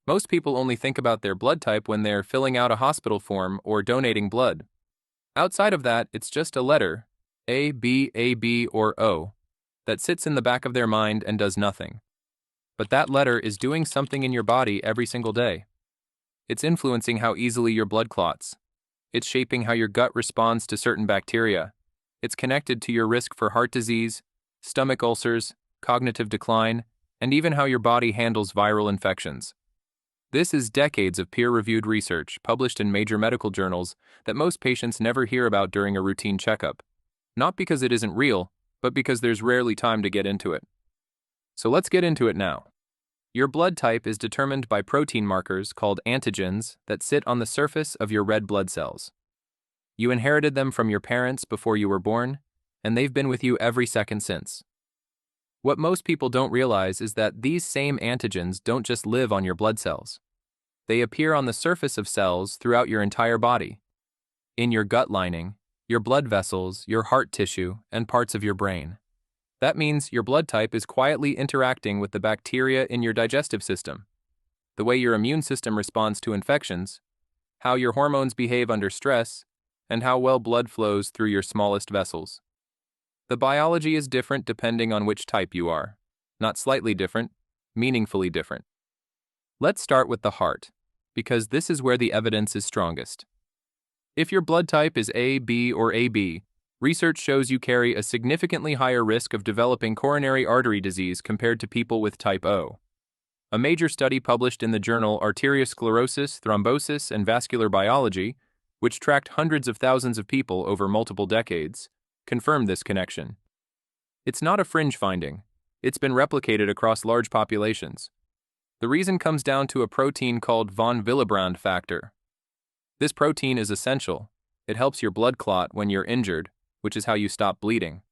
Most people only think about their blood type when they're filling out a hospital form or donating blood. Outside of that, it's just a letter, A, B, or O, that sits in the back of their mind and does nothing. But that letter is doing something in your body every single day. It's influencing how easily your blood clots. It's shaping how your gut responds to certain bacteria. It's connected to your risk for heart disease, stomach ulcers, cognitive decline, and even how your body handles viral infections. This is decades of peer-reviewed research published in major medical journals that most patients never hear about during a routine checkup. Not because it isn't real, but because there's rarely time to get into it. So let's get into it now. Your blood type is determined by protein markers called antigens that sit on the surface of your red blood cells. You inherited them from your parents before you were born, and they've been with you every second since. What most people don't realize is that these same antigens don't just live on your blood cells. They appear on the surface of cells throughout your entire body. In your gut lining, your blood vessels, your heart tissue, and parts of your brain. That means your blood type is quietly interacting with the bacteria in your digestive system, the way your immune system responds to infections, how your hormones behave under stress, and how well blood flows through your smallest vessels. The biology is different depending on which type you are. Not slightly different, meaningfully different. Let's start with the heart, because this is where the evidence is strongest. If your blood type is A, B, or AB, research shows you carry a significantly higher risk of developing coronary artery disease compared to people with type O. A major study published in the journal Arteriosclerosis, Thrombosis, and Vascular Biology, which tracked hundreds of thousands of people over multiple decades, confirmed this connection. It's not a fringe finding. It's been replicated across large populations. The reason comes down to a protein called von Willebrand factor. This protein is essential. It helps your blood clot when you're injured, which is how you stop bleeding.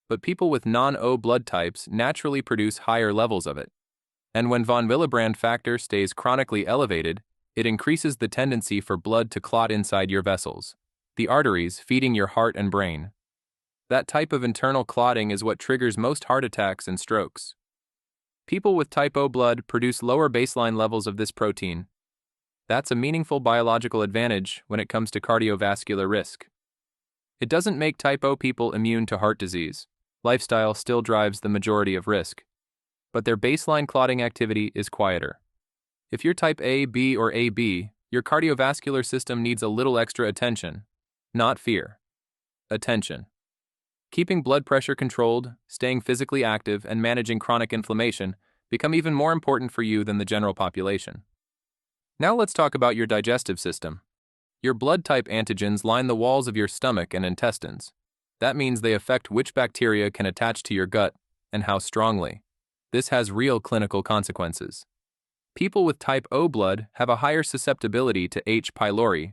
But people with non-O blood types naturally produce higher levels of it. And when von Willebrand factor stays chronically elevated, it increases the tendency for blood to clot inside your vessels, the arteries feeding your heart and brain. That type of internal clotting is what triggers most heart attacks and strokes. People with type O blood produce lower baseline levels of this protein. That's a meaningful biological advantage when it comes to cardiovascular risk. It doesn't make type O people immune to heart disease. Lifestyle still drives the majority of risk. But their baseline clotting activity is quieter. If you're type A, B, or AB, your cardiovascular system needs a little extra attention. Not fear. Attention. Keeping blood pressure controlled, staying physically active, and managing chronic inflammation become even more important for you than the general population. Now let's talk about your digestive system. Your blood type antigens line the walls of your stomach and intestines. That means they affect which bacteria can attach to your gut and how strongly. This has real clinical consequences. People with type O blood have a higher susceptibility to H. pylori,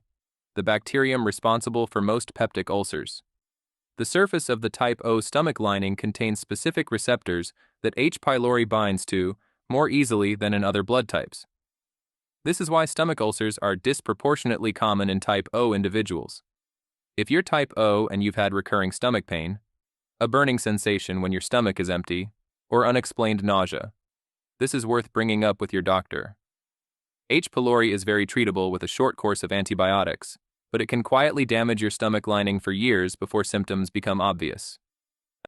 the bacterium responsible for most peptic ulcers. The surface of the type O stomach lining contains specific receptors that H. pylori binds to more easily than in other blood types. This is why stomach ulcers are disproportionately common in type O individuals. If you're type O and you've had recurring stomach pain, a burning sensation when your stomach is empty, or unexplained nausea, this is worth bringing up with your doctor. H. pylori is very treatable with a short course of antibiotics, but it can quietly damage your stomach lining for years before symptoms become obvious.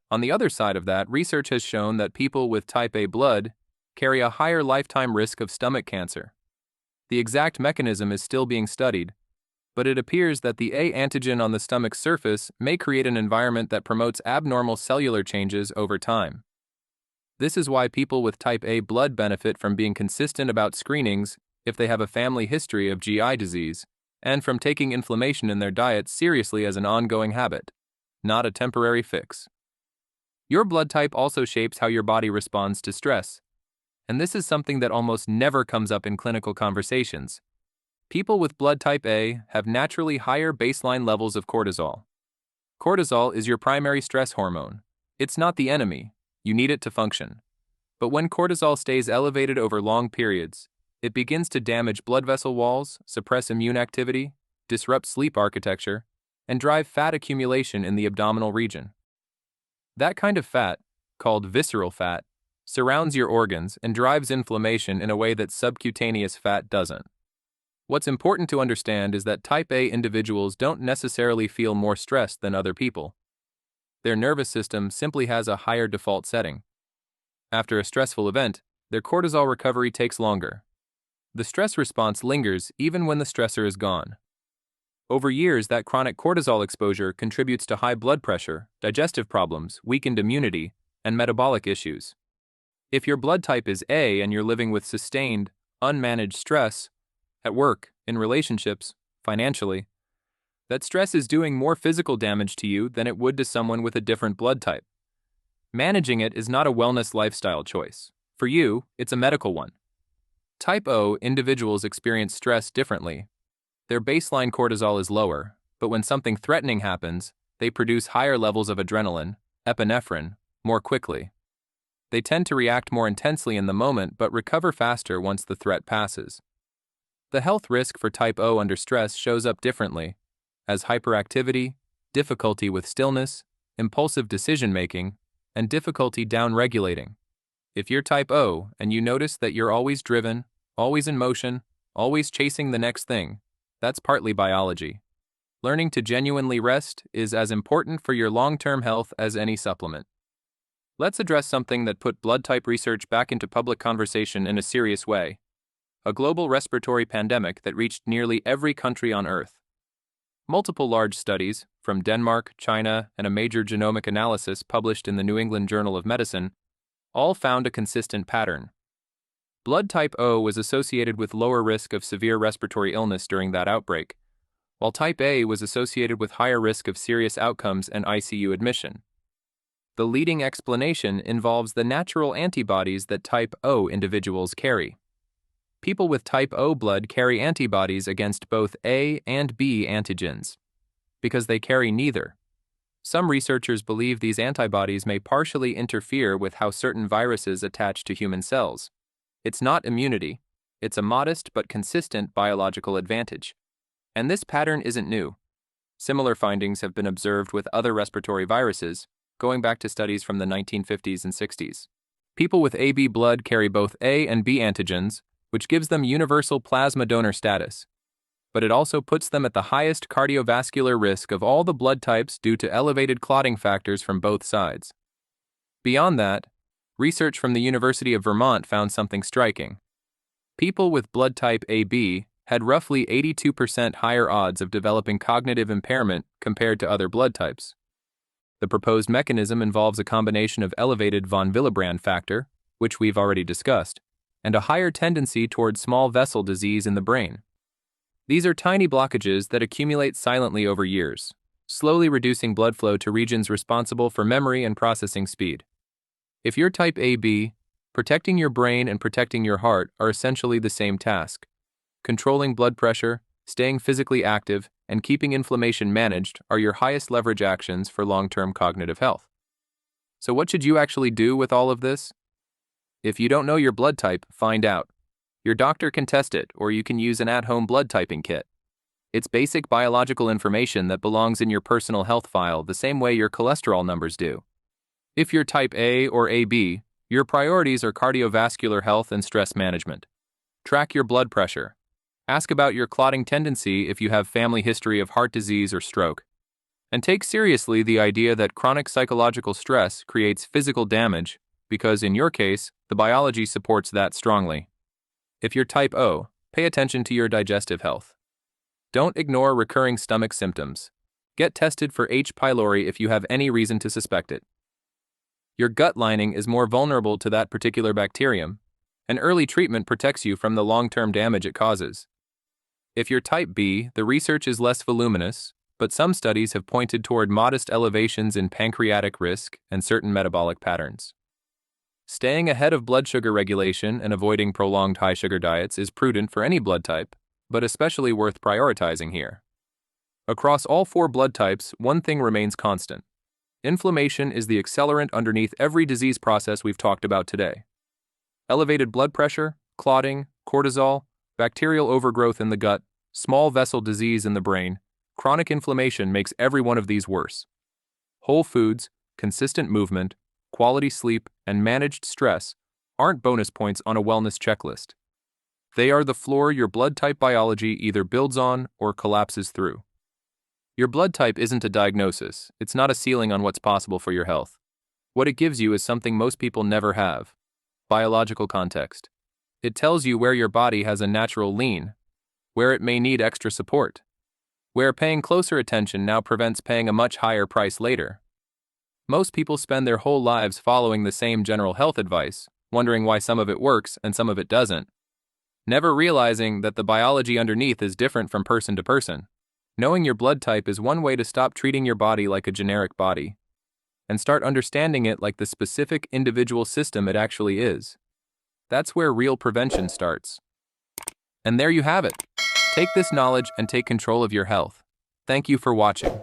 On the other side of that, research has shown that people with type A blood carry a higher lifetime risk of stomach cancer. The exact mechanism is still being studied, but it appears that the A antigen on the stomach's surface may create an environment that promotes abnormal cellular changes over time. This is why people with type A blood benefit from being consistent about screenings if they have a family history of GI disease, and from taking inflammation in their diet seriously as an ongoing habit, not a temporary fix. Your blood type also shapes how your body responds to stress, and this is something that almost never comes up in clinical conversations. People with blood type A have naturally higher baseline levels of cortisol. Cortisol is your primary stress hormone. It's not the enemy. You need it to function. But when cortisol stays elevated over long periods, it begins to damage blood vessel walls, suppress immune activity, disrupt sleep architecture, and drive fat accumulation in the abdominal region. That kind of fat, called visceral fat, surrounds your organs, and drives inflammation in a way that subcutaneous fat doesn't. What's important to understand is that type A individuals don't necessarily feel more stressed than other people. Their nervous system simply has a higher default setting. After a stressful event, their cortisol recovery takes longer. The stress response lingers even when the stressor is gone. Over years, that chronic cortisol exposure contributes to high blood pressure, digestive problems, weakened immunity, and metabolic issues. If your blood type is A and you're living with sustained, unmanaged stress, at work, in relationships, financially, that stress is doing more physical damage to you than it would to someone with a different blood type. Managing it is not a wellness lifestyle choice. For you, it's a medical one. Type O individuals experience stress differently. Their baseline cortisol is lower, but when something threatening happens, they produce higher levels of adrenaline, epinephrine, more quickly. They tend to react more intensely in the moment but recover faster once the threat passes. The health risk for type O under stress shows up differently, as hyperactivity, difficulty with stillness, impulsive decision-making, and difficulty down-regulating. If you're type O and you notice that you're always driven, always in motion, always chasing the next thing, that's partly biology. Learning to genuinely rest is as important for your long-term health as any supplement. Let's address something that put blood type research back into public conversation in a serious way: a global respiratory pandemic that reached nearly every country on Earth. Multiple large studies, from Denmark, China, and a major genomic analysis published in the New England Journal of Medicine, all found a consistent pattern. Blood type O was associated with lower risk of severe respiratory illness during that outbreak, while type A was associated with higher risk of serious outcomes and ICU admission. The leading explanation involves the natural antibodies that type O individuals carry. People with type O blood carry antibodies against both A and B antigens, because they carry neither. Some researchers believe these antibodies may partially interfere with how certain viruses attach to human cells. It's not immunity, it's a modest but consistent biological advantage. And this pattern isn't new. Similar findings have been observed with other respiratory viruses, going back to studies from the 1950s and 60s. People with AB blood carry both A and B antigens, which gives them universal plasma donor status. But it also puts them at the highest cardiovascular risk of all the blood types due to elevated clotting factors from both sides. Beyond that, research from the University of Vermont found something striking. People with blood type AB had roughly 82% higher odds of developing cognitive impairment compared to other blood types. The proposed mechanism involves a combination of elevated von Willebrand factor, which we've already discussed, and a higher tendency toward small vessel disease in the brain. These are tiny blockages that accumulate silently over years, slowly reducing blood flow to regions responsible for memory and processing speed. If you're type AB, protecting your brain and protecting your heart are essentially the same task. Controlling blood pressure, staying physically active, and keeping inflammation managed are your highest leverage actions for long-term cognitive health. So what should you actually do with all of this? If you don't know your blood type, find out. Your doctor can test it, or you can use an at-home blood typing kit. It's basic biological information that belongs in your personal health file the same way your cholesterol numbers do. If you're type A or AB, your priorities are cardiovascular health and stress management. Track your blood pressure. Ask about your clotting tendency if you have family history of heart disease or stroke. And take seriously the idea that chronic psychological stress creates physical damage because, in your case, the biology supports that strongly. If you're type O, pay attention to your digestive health. Don't ignore recurring stomach symptoms. Get tested for H. pylori if you have any reason to suspect it. Your gut lining is more vulnerable to that particular bacterium, and early treatment protects you from the long-term damage it causes. If you're type B, the research is less voluminous, but some studies have pointed toward modest elevations in pancreatic risk and certain metabolic patterns. Staying ahead of blood sugar regulation and avoiding prolonged high-sugar diets is prudent for any blood type, but especially worth prioritizing here. Across all 4 blood types, one thing remains constant. Inflammation is the accelerant underneath every disease process we've talked about today. Elevated blood pressure, clotting, cortisol, bacterial overgrowth in the gut, small vessel disease in the brain, chronic inflammation makes every one of these worse. Whole foods, consistent movement, quality sleep, and managed stress aren't bonus points on a wellness checklist. They are the floor your blood type biology either builds on or collapses through. Your blood type isn't a diagnosis, it's not a ceiling on what's possible for your health. What it gives you is something most people never have: biological context. It tells you where your body has a natural lean, where it may need extra support, where paying closer attention now prevents paying a much higher price later. Most people spend their whole lives following the same general health advice, wondering why some of it works and some of it doesn't, never realizing that the biology underneath is different from person to person. Knowing your blood type is one way to stop treating your body like a generic body and start understanding it like the specific individual system it actually is. That's where real prevention starts. And there you have it. Take this knowledge and take control of your health. Thank you for watching.